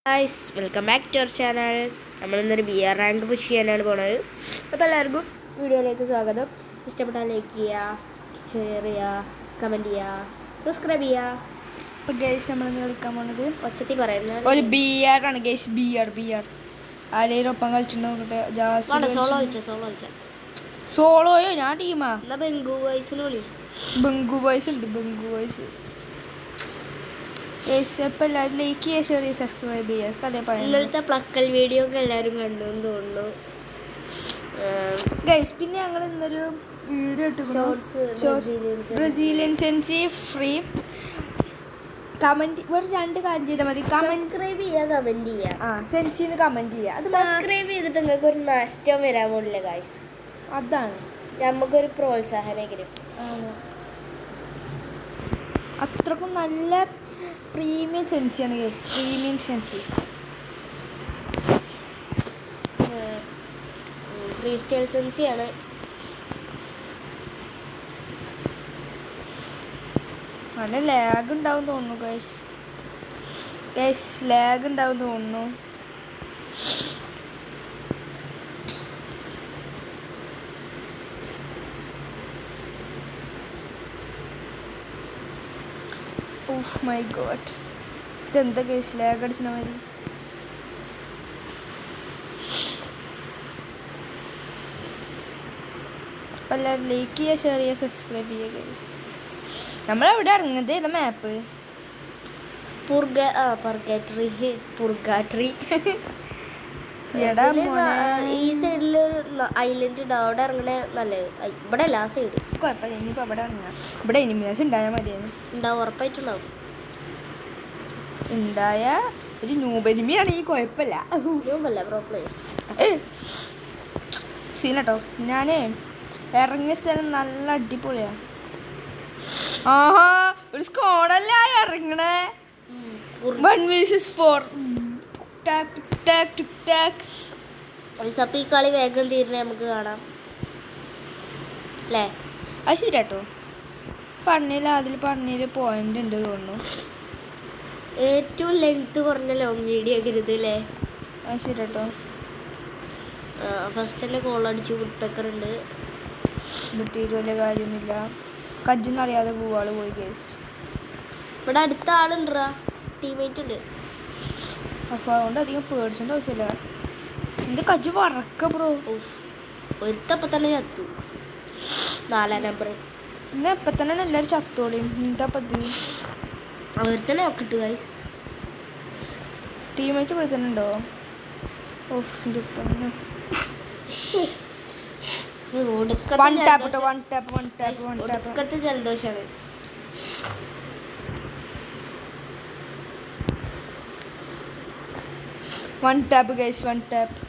Guys welcome back to our channel. നമ്മളിന്നൊരു BR rank push ചെയ്യാനാണ് പോണത്. അപ്പോൾ എല്ലാവർക്കും വീഡിയോയിലേക്ക് സ്വാഗതം. ഇഷ്ടപ്പെട്ടാൽ ലൈക്ക് ചെയ്യുക, ഷെയർ ചെയ്യുക, കമൻറ്റ് ചെയ്യുക, സബ്സ്ക്രൈബ് ചെയ്യുക. അപ്പോൾ ഗൈസ് നമ്മളിന്ന് കളിക്കാൻ പോണത് ഒച്ചത്തി പറയുന്നത് ഒരു ബിയർ ആണ് ഗൈസ്. ബിയർ ആരെയും ഒപ്പം കളിച്ചിട്ടുണ്ടോ? സോളോയോ? ഞാൻ ടീമാ. എന്നാ ബംഗു വോയിസിന് വിളി. ബംഗു വോയിസ് ഉണ്ട്. ഇപ്പം എല്ലാവരും ലൈക്ക് ചെയ്യുക, ഷെയർ ചെയ്യുക, സബ്സ്ക്രൈബ് ചെയ്യുക. അതേ പറയാം. ഇന്നലത്തെ പ്ലക്കൽ വീഡിയോ ഒക്കെ എല്ലാവരും കണ്ടു എന്ന് തോന്നുന്നു ഗൈസ്. പിന്നെ ഞങ്ങൾ ഇന്നൊരു വീഡിയോ ഇട്ടു, ബ്രസീലിയൻ സെൻസി ഫ്രീ. കമൻറ്റ് ഒരു 2 കാര്യം ചെയ്താൽ മതി. സബ്സ്ക്രൈബ് ചെയ്യുക, കമൻറ്റ് ചെയ്യുക. സെൻസിന്ന് കമൻറ്റ് ചെയ്യുക. അത് സബ്സ്ക്രൈബ് ചെയ്തിട്ട് നിങ്ങൾക്ക് ഒരു നഷ്ടം വരാൻ പോണില്ല ഗൈസ്. അതാണ് നമുക്കൊരു പ്രോത്സാഹനമെങ്കിലും. അത്രക്കും നല്ല പ്രീമിയം സെൻസിയാണ് guys. Premium sensi free style സെൻസിയാണ്. നല്ല ലാഗ് ഉണ്ടാവും തോന്നുന്നു ഗൈസ്. ലാഗ് ഉണ്ടാവും തോന്നുന്നു. ഓഫ് മൈ ഗോഡ്, ഇതെന്താ ഗൈസ്? ലാഗ് അടിച്ചാൽ മതി. അപ്പം എല്ലാവരും ലൈക്ക് ചെയ്യുക, ഷെയർ ചെയ്യുക, സബ്സ്ക്രൈബ് ചെയ്യുക ഗൈസ്. നമ്മളെവിടെ ഇറങ്ങുന്നത്? ഏതാ മാപ്പ്? പുർഗാട്രി. ഈ സൈഡില് ഐലൻഡ് ഉണ്ട്, അവിടെ ഇറങ്ങണ നല്ലത്. ഇവിടെ അല്ല, ആ സൈഡ് കുഴപ്പമില്ല. ഇനിയിപ്പോൾ അവിടെ ഇറങ്ങാം. ഇവിടെ എനിമിയാസ് ഉണ്ടായാൽ മതിയായിരുന്നു. ഉണ്ടാവും, ഉറപ്പായിട്ടുണ്ടാവും. ഉണ്ടായ ഒരു നൂബനിമിയാണ് ഈ. കുഴപ്പമില്ല. സീനട്ടോ. ഞാൻ ഇറങ്ങിയ സ്ഥലം നല്ല അടിപൊളിയാ. ആഹാ, ഒരു സ്കോഡല്ല ഇറങ്ങണേ. 1 vs 4. അപ്പൊ ഈ കളി വേഗം തീരണേ നമുക്ക് കാണാം അല്ലേ? അത് ശരിയാട്ടോ. അതിൽ പോയിന്റ് ഉണ്ട് തോന്നുന്നു. ഏറ്റവും ലെങ്ത് കുറഞ്ഞ ലോങ് വീഡിയോ ആക്കരുത് അല്ലേ? അത് ശരിയാട്ടോ. ഫസ്റ്റ് തന്നെ കോൾ അടിച്ചു. വുഡ്പെക്കർ ഉണ്ട്. വീട്ടിൽ വലിയ കാര്യമൊന്നുമില്ല. കജ്ജൊന്നും അറിയാതെ പോവാള് പോയി കേസ്. ഇവിടെ അടുത്ത ആളുണ്ടാ, ടീമേറ്റ് ഉണ്ട്. അപ്പോൾ അതുകൊണ്ട് അധികം പേടിച്ചേണ്ട ആവശ്യമില്ല. എൻ്റെ കജ്ജ് വറക്ക ബ്രോ. ഒരുത്തപ്പം തന്നെ ചത്തു. 4-ാം നമ്പർ. ഇന്ന് എപ്പം തന്നെ എല്ലാവരും ചത്തോളിയും. എന്താ പതി ഒരുത്തന്നെ നോക്കിട്ടു ഗൈസ്. ടീമേറ്റ് ഇവിടെ തന്നെ ഉണ്ടോ? ഓഫ്, എൻ്റെ തന്നെ ഒടുക്കത്തെ ജലദോഷാണ്. One tap guys, one tap.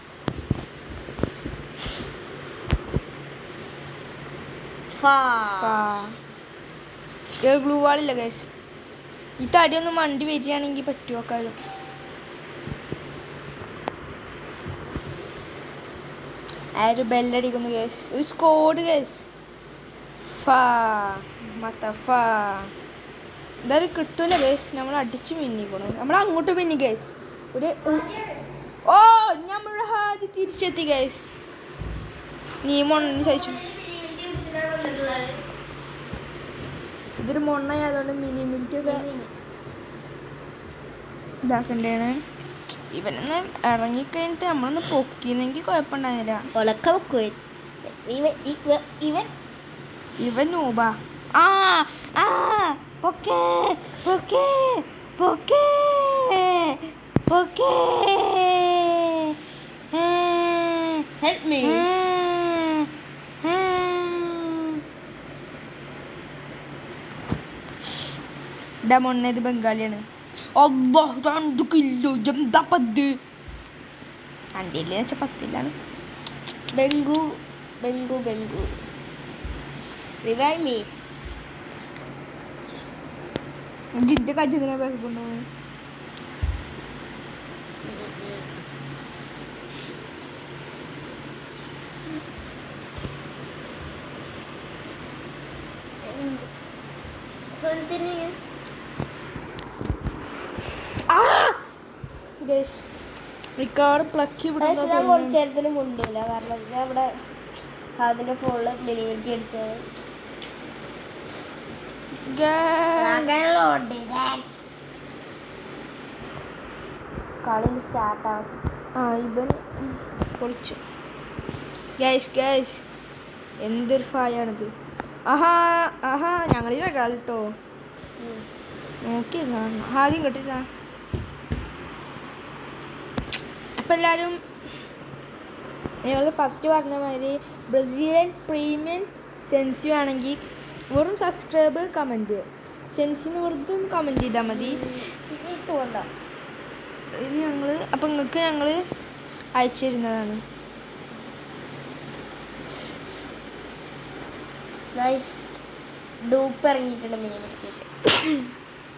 Glue വാളില്ല ഗൈസ്. ഈ തടിയൊന്നും വണ്ടി വരികയാണെങ്കിൽ പറ്റുമോ കാര്യം? ആര് ബെല്ലടിക്കുന്നു ഗൈസ്? ഒരു സ്കോഡ് ഗൈസ്. എന്തായാലും കിട്ടൂല ഗൈസ്. നമ്മൾ അടിച്ച് മിന്നിക്കണു. നമ്മൾ അങ്ങോട്ട് മിന്നി ഗൈസ്. നമ്മളുടെ ആദ്യം തിരിച്ചെത്തി ഗൈസ്. നീ മൊണ്ണ ചോദിച്ചു. ഇതൊരു മൊണ്ണയായതുകൊണ്ട് മിനിമിറ്റി ഒക്കെ ഇതാക്കണ്ടാണ്. ഇവനൊന്ന് ഇറങ്ങിക്കഴിഞ്ഞിട്ട് നമ്മളൊന്ന് പൊക്കിന്നെങ്കിൽ കുഴപ്പമുണ്ടായിരുന്നില്ല. ഇവൻ നൂബാ. Help me. മൊണ്ണ ഇത് ബംഗാളിയാണ്. 2 കിലോ. എന്താ 10? 2 വെച്ചാൽ 10ലാണ്. ബംഗു റിവൈവ് മീ. ജിന്റെ കജ്ജതിനെ കൊണ്ടുപോകും. ഗൈസ് മിക്കവാറും പ്ലക്കി Guys, ഞാൻ കുറച്ച് നേരത്തിന് മുണ്ടൂല കാരണം ഞാൻ ഇവിടെ അതിന്റെ ഫോണില് മിനിമിറ്റി അടിച്ചത് കളി സ്റ്റാർട്ടാവും. ഇവൻ പൊളിച്ചു. ഗൈസ് എന്തൊരു ഫായാണിത്. ആഹാ ഞങ്ങളിത് വെക്കാം കേട്ടോ. നോക്കി ആദ്യം കേട്ടില്ല. അപ്പം എല്ലാവരും ഞങ്ങൾ ഫസ്റ്റ് പറഞ്ഞ മാതിരി ബ്രസീലിയൻ പ്രീമിയം സെൻസി ആണെങ്കിൽ വെറും സബ്സ്ക്രൈബ് കമൻറ്റ് സെൻസിന് വെറുതെ ഒന്ന് കമൻറ്റ് ചെയ്താൽ മതി. ഇനി അപ്പം നിങ്ങൾക്ക് ഞങ്ങൾ അയച്ചു തരുന്നതാണ്. ഡൂപ്പ് ഇറങ്ങിയിട്ടുണ്ട് മിനിമിറ്റി.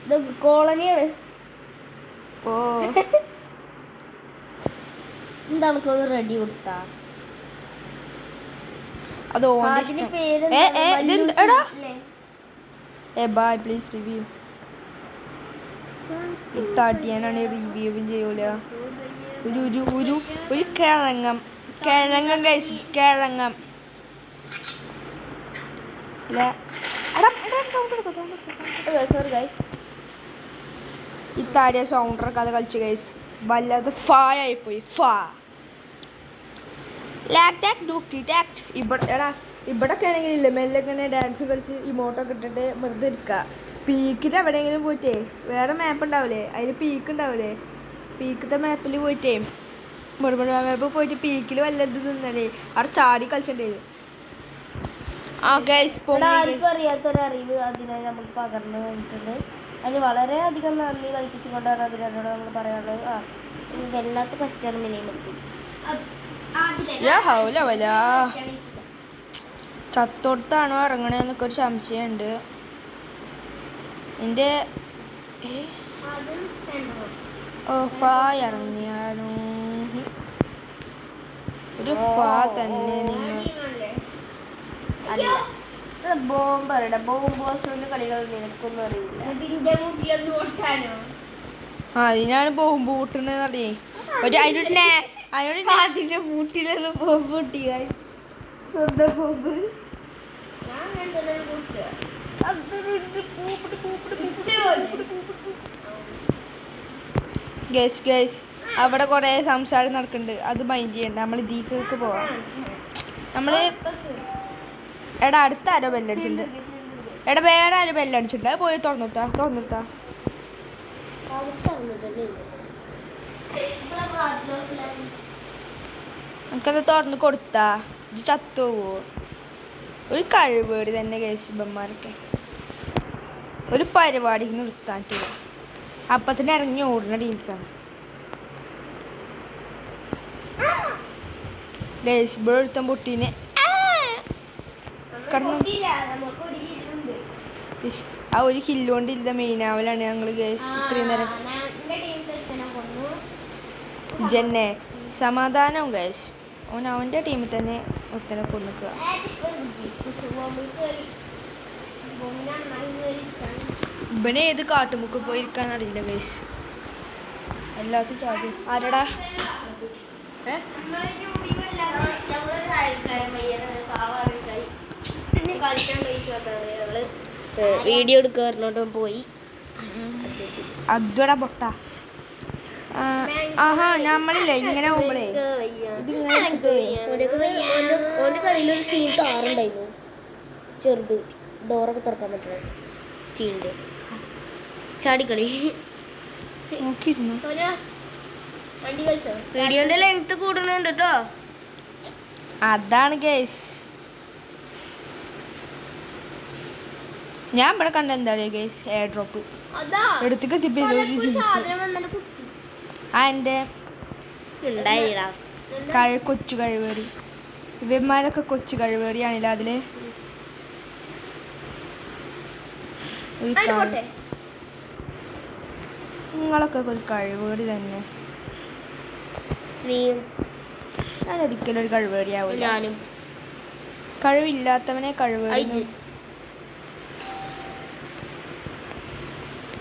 ഇത് കോളനിയാണ്. ഓ എന്താണ് റെഡി കൊടുത്താ അത് ഓന്റെ പേര് ബൈ പ്ലീസ് റിവ്യൂ. ഇത്താട്ടിയാനാണ് റിവ്യൂവും ചെയ്യൂല. ഒരു കിഴങ്ങം ഗൈസ് കിഴങ്ങം. ഇത്താടിയ സൗണ്ടർ കഥ കളിച്ച് ഗൈസ് വല്ലാതെ ഫായായിപ്പോയി. ഇവിടൊക്കെ ആണെങ്കിൽ ഇല്ല മെല്ലെ ഇങ്ങനെ ഡാൻസ് കളിച്ച് ഇമോട്ടൊക്കെ ഇട്ടിട്ട് വെറുതെ ഇരിക്കുക. പീക്കിൽ എവിടെയെങ്കിലും പോയിട്ടേ വേറെ മാപ്പ് ഉണ്ടാവില്ലേ അതിൽ പീക്ക് ഉണ്ടാവില്ലേ പീക്കത്തെ മാപ്പിൽ പോയിട്ടേ മുഴുവൻ മാപ്പ് പോയിട്ട് പീക്കിൽ വല്ലത് നിന്നല്ലേ അവിടെ ചാടി കളിച്ചിട്ടേ. ആർക്കും അറിയാത്തൊരറിവ് അതിനായി നമുക്ക് പകർന്നു തന്നിട്ടുണ്ട്. അതിന് വളരെയധികം നന്ദി കൽപ്പിച്ചുകൊണ്ടാണ് അതിനോട് നമ്മൾ പറയാനുള്ളത്. വല്ലാത്ത കഷ്ടമാണ് മിനിമിറ്റി. ചത്തോടത്താണോ ഇറങ്ങണേന്നൊക്കെ ഒരു സംശയമുണ്ട്. എൻ്റെ ഇറങ്ങിയാണോ ഒരു തന്നെ നിങ്ങൾ ബോംബോസിന്റെ കളികൾ നിനക്കൊന്നും അറിയില്ല. അതിനാണ് ബോംബ് കൂട്ടുന്നത് അറിയേ. അതിന്റെ മൂട്ടിലൊന്ന് ബോംബ് പൊട്ടി സ്വന്തം ബോംബ്. ഗൈസ് അവിടെ കുറേ സംസാരം നടക്കുന്നുണ്ട്. അത് മൈൻഡ് ചെയ്യണ്ട. നമ്മൾ ഇതിലേക്ക് പോവാം. നമ്മൾ അടുത്ത ആരോ ബെല്ലടിച്ചിട്ടുണ്ട്. വേറെ ആരോ ബെല്ലടിച്ചിട്ടുണ്ട്. അത് പോയി തുറന്നിട്ടാ നമുക്കത് തുറന്ന് കൊടുത്താ ഇത് ചത്തുപോവോ? ഒരു കഴിവേട് തന്നെ കേശിബന്മാരൊക്കെ ഒരു പരിപാടിക്ക് നിർത്താൻ അപ്പത്തിന് ഇറങ്ങി ഓടുന്ന ടീംസാണ്. ബേസ്ബോൾ എടുത്ത പൊട്ടീനെ ആ ഒരു കില്ലുകൊണ്ടില്ല മെയിനാവലാണ് ഞങ്ങൾ ഗേസ് ഇത്രയും നേരം. ജന്നെ സമാധാനം ഗേസ് അവൻ്റെ ടീമിൽ തന്നെ ഒത്തനെ കൊണ്ടുക്കുക. ഇവനെ ഏത് കാട്ടുമുക്ക് പോയിരിക്കാൻ അറിയില്ല ഗേസ്. എല്ലാത്തും ചാടി ആരടാ വീഡിയോ എടുക്കാറിനോട്ടും പോയി അതോടാ പൊട്ട. ആഹാ നമ്മളില്ലേ ഇങ്ങനെ പോകുമ്പോഴേ ഓന്റെ കളിയിലൊരു സീൻ താറുണ്ടായിരുന്നു ചെറുത് ഡോറൊക്കെ തുറക്കാൻ പറ്റുന്ന സീനിന്റെ ചാടിക്കളി നോക്കിയിരുന്നു. വീഡിയോന്റെ ലെങ്ത് കൂടുന്നുണ്ട് കേട്ടോ. അതാണ് ഗേസ് ഞാൻ ഇവിടെ കണ്ട എന്താ ഗേസ് എയർ ഡ്രോപ്പ് എടുത്തേക്ക് എൻ്റെ കൊച്ചു കഴിവേറി. ഇവന്മാരൊക്കെ കൊച്ചു കഴിവേറിയാണില്ല അതില്. നിങ്ങളൊക്കെ ഒരു കഴിവേറി തന്നെ. ഞാനൊരിക്കലും ഒരു കഴിവേറിയാവില്ല. ഞാനും കഴിവില്ലാത്തവനെ കഴിവേറി.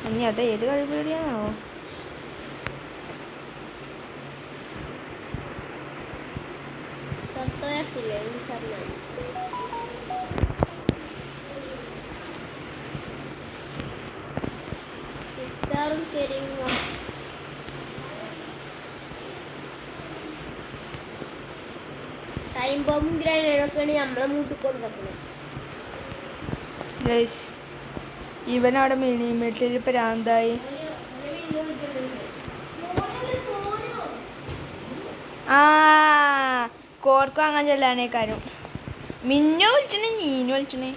ഇനി അത് ഏത് കഴിവേറിയാണോ? ടൈം ബോംബും ഗ്രാനേഡൊക്കെയാണ് നമ്മളെ മൂട്ടിൽ കൊടുക്കുന്നത്. ഗൈസ് ഇവനവിടെ മിനിമീറ്ററിൽ പ്രാന്തായി. ആ കോർക്കും അങ്ങനെ ചെല്ലാനേക്കാരും മിന്നു വിളിച്ചണേ നീനു വിളിച്ചണേ.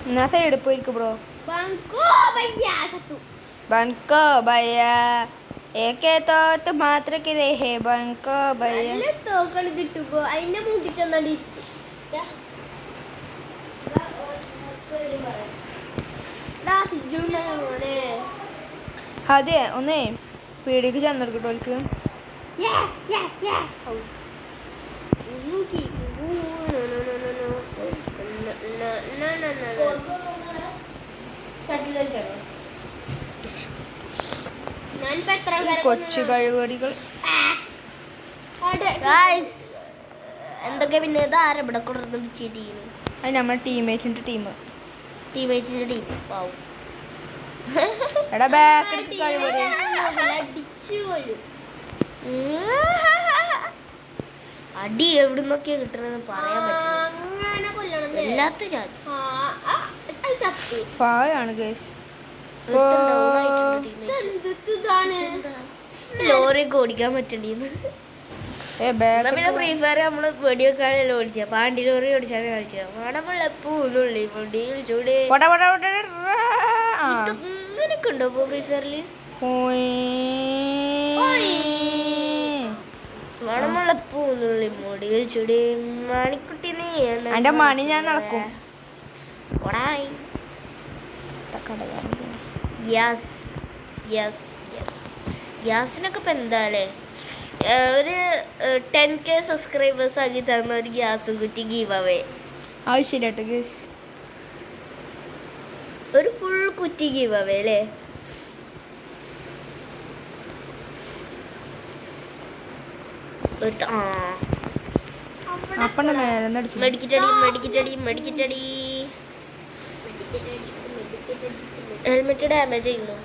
എന്നാ സൈഡ് പോയിരിക്കും ബ്രോ. ബൻകോ ഭയ്യാ ഏകേ തോത്ത് മാത്രക്ക് ദേഹേ ബൻകോ ഭയ്യാ. തോക്കള് കിട്ടുമ്പോ അതിന്റെ മൂട്ടി ചെന്നാണ്ടി. അതെ ഒന്നേ പീടിക്ക് ചെന്നെടുക്കട്ടോ ഓൽക്ക്. കൊച്ചു കഴിവടികൾ എന്തൊക്കെ പിന്നെ ഇത് ആരെവിടെ കൊടുക്കുന്നു ചെയ്യുന്നു. അത് നമ്മുടെ ടീമേറ്റിന്റെ ടീമേറ്റിന്റെ ടീം പാവും. എടാ ബാക്ക് കഴിവടി അടി എവിടുന്നൊക്കെയാ കിട്ടണെന്ന് പറയാൻ പറ്റില്ല. എല്ലാത്ത ഫായാണ് ഗൈസ്. ലോറിയൊക്കെ ഓടിക്കാൻ പറ്റണ്ടീന്ന്. പിന്നെ ഫ്രീ ഫയർ നമ്മള് വെടി വെക്കാനല്ലോ ഓടിച്ച പാണ്ടി ലോറി ഓടിച്ചാണ് കളിച്ചത്. മണമുള്ളപ്പൂന്നുള്ളി മുടിയിൽ ചൂട് ഇങ്ങനൊക്കെ ഉണ്ടോ ഇപ്പൊ ഫ്രീ ഫയറില്? മണമുള്ളപ്പൂന്നുള്ളി മുടിയിൽ ചൂട് മണിക്കുട്ടി നീ എന്റെ മണി ഞാൻ നടക്കും. ഗ്യാസിനൊക്കെ ഇപ്പൊ എന്താല്ലേ ഒരു 10K സബ്സ്ക്രൈബേഴ്സ് ആക്കി തന്ന ഒരു ഗ്യാസ് കുറ്റി ഗീവ് അവേ. ആവശ്യമില്ല ഗൈസ്. ഒരു ഫുൾ കുറ്റി ഗീവ് അവേ അല്ലേ? അപ്പന്റെ മേലെ മെഡിക്കറ്റടി ഹെൽമെറ്റ് ഡാമേജ് ചെയ്യുന്നു.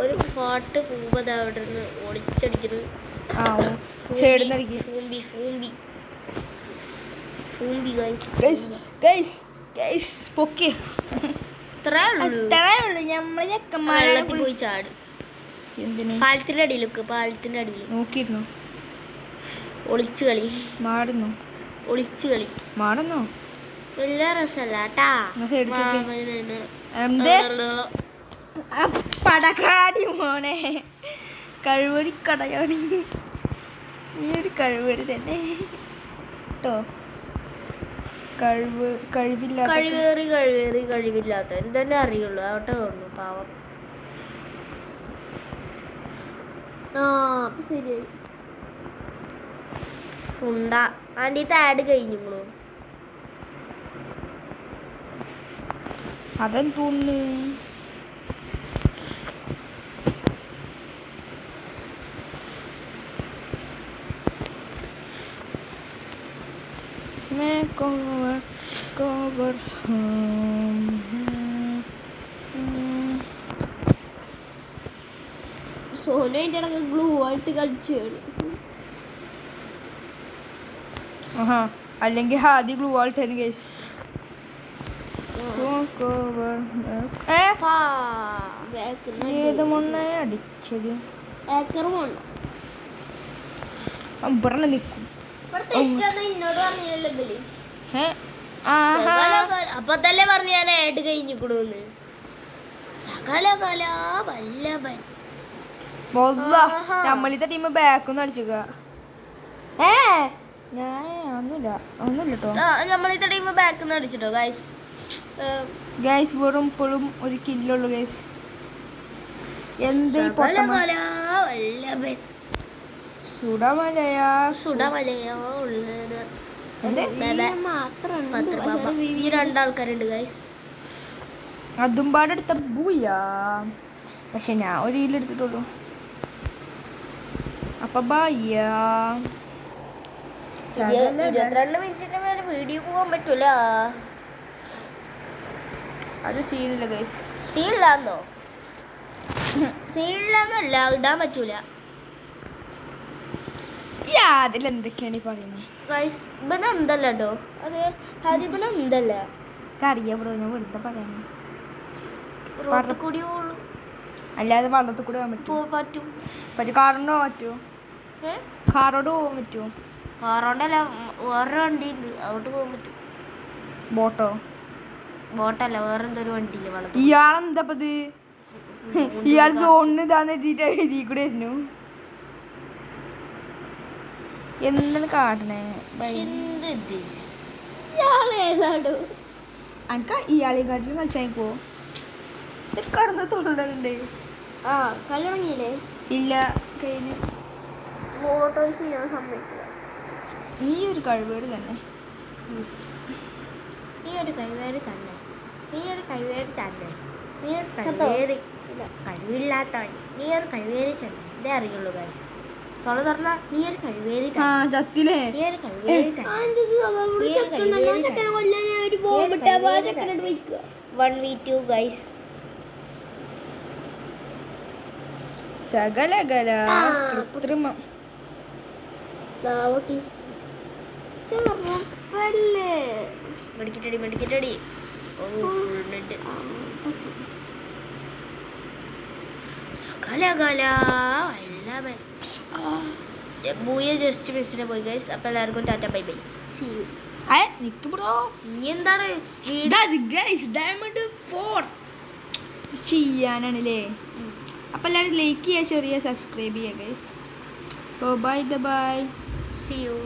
ഒരു പാട്ട് പൂമ്പത് അവിടെ നിന്ന് ഒളിച്ചടിക്കുന്നു. വെള്ളത്തിൽ പോയി ചാട്. പാലത്തിന്റെ അടിയിലൊക്കെ പാലത്തിന്റെ അടിയിൽ നോക്കിയിരുന്നു. ഒളിച്ചു കളി മാടുന്നോ വലിയ രസല്ലാട്ടാ. പടക്കാടി മോനെ കഴിവടി കടയാടി. നീ ഒരു കഴിവടി തന്നെ കേട്ടോ. കഴിവില്ലാത്ത എന്തെന്നെ അറിയുള്ളൂ. അവിടെ തോന്നുന്നു പാവം. അപ്പൊ ശരിയായി. ആൻറ്റി താഡ് കഴിഞ്ഞു. അതെന്ന് തോന്നുന്നു. സോനു അതിൻ്റെ ഇടയ്ക്ക് ഗ്ലൂ ആയിട്ട് കളിച്ചാണ്. അല്ലെങ്കിൽ ഹാദി ഗ്ലൂ ആൾട്ടാണ് ഗൈസ്. ഏത് മണ്ണേ അടിച്ചത്? ഇവിടെ നിൽക്കും. അപ്പൊ തന്നെ പറഞ്ഞു ഞാൻ ആഡ് കഴിഞ്ഞിക്കൂന്ന്. സകലകല വല്ലഭൻ നമ്മളിത്തെ ടീം ബാക്കൊന്നും അടിച്ചുക. ഒന്നുമില്ലട്ടോ നമ്മളിത്തെ ടീം ബാക്കൊന്നും അടിച്ചിട്ടോ ഗൈസ്. ഗൈസ് വെറും ഇപ്പോഴും ഒരു കില്ലുള്ളൂ ഗൈസ്. എന്ത് സുഡമലയാ എന്ത്? ഈ രണ്ടാൾക്കാരുണ്ട് ഗൈസ്. അതും പാടെടുത്ത ബൂയാ. പക്ഷെ ഞാൻ ഒരു റീലെടുത്തിട്ടുള്ളൂ. അപ്പൊ ബായ്യാ. 22 മിനിറ്റിന്റെ മേലെ വീഡിയോ പോകാൻ പറ്റൂല. അത് സീനില്ല ഗൈസ്. സീനില്ലാന്നോ? സീനില്ലാന്നല്ല, ഇടാൻ പറ്റൂല അതിലെന്തൊക്കെയാണ് ഈ പറയുന്നത് ഗൈസ്. ഇവന എന്തല്ല കേട്ടോ, അത് ഹരിബന എന്തല്ല അറിയാം ബ്രോ. ഞാൻ വെറുതെ പറയാന്. റോട്ടിൽ കൂടി അല്ലാതെ വള്ളത്തിൽ കൂടെ പോകാൻ പറ്റുമോ? പറ്റും. പറ്റും. കാറിനോ പറ്റുമോ? കാറോട് പോകാൻ പറ്റുമോ? കാറോണ്ടല്ല, വേറൊരു വണ്ടി ഉണ്ട്, അങ്ങോട്ട് പോകാൻ പറ്റും. ബോട്ടോ? ബോട്ടല്ല, വേറെ എന്തൊരു വണ്ടിയില്ല വെള്ളത്തിൽ. ഇയാളെന്തപ്പത്? ഇയാൾ സോണിന് ഇതാന്ന് എഴുതിയിട്ട് എഴുതി കൂടെ ആയിരുന്നു. എന്താണ് കാട്ടണേ? അനക്ക ഇയാളെയും കാട്ടിലും കളിച്ചാൽ പോവോ? കടന്ന തൊഴിലുണ്ട്. ആ കല്യാണിയില്ലേ? ഇല്ല, കഴിഞ്ഞു. ഫോട്ടോ ചെയ്യാൻ സമ്മതിക്കില്ല. നീ ഒരു കഴിവേട് തന്നെ. നീ ഒരു കഴിവേറി തന്നെ. നീ ഒരു കഴിവേറി തന്നെ. നീ ഒരു കഴിവേറി കഴിവില്ലാത്തവൻ. നീ ഒരു കഴിവേറി തന്നെ. ഇതേ അറിയുള്ളൂ ഗൈസ്. തൊള തുറന്ന നീ ഒരു കഴിവേറി തന്നെ. നീ ഒരു കഴിവേറി തന്നെ. 1v2 guys. സകലകല കൃത്രിമം. മെഡിക്കറ്റടി. Oh full net. സകലകല ബൂയ ജസ്റ്റ് മിസ്സിനെ പോയി ഗൈസ്. അപ്പോൾ എല്ലാവർക്കും tata bye bye. See you. Nick bro. നീ എന്താണ് ഡയമണ്ട് 4 ചെയ്യാനാണല്ലേ? അപ്പോൾ എല്ലാവരും ലൈക്ക് ചെയ്യുക, ചെറിയ സബ്സ്ക്രൈബ് ചെയ്യുക guys. Bye bye. See U.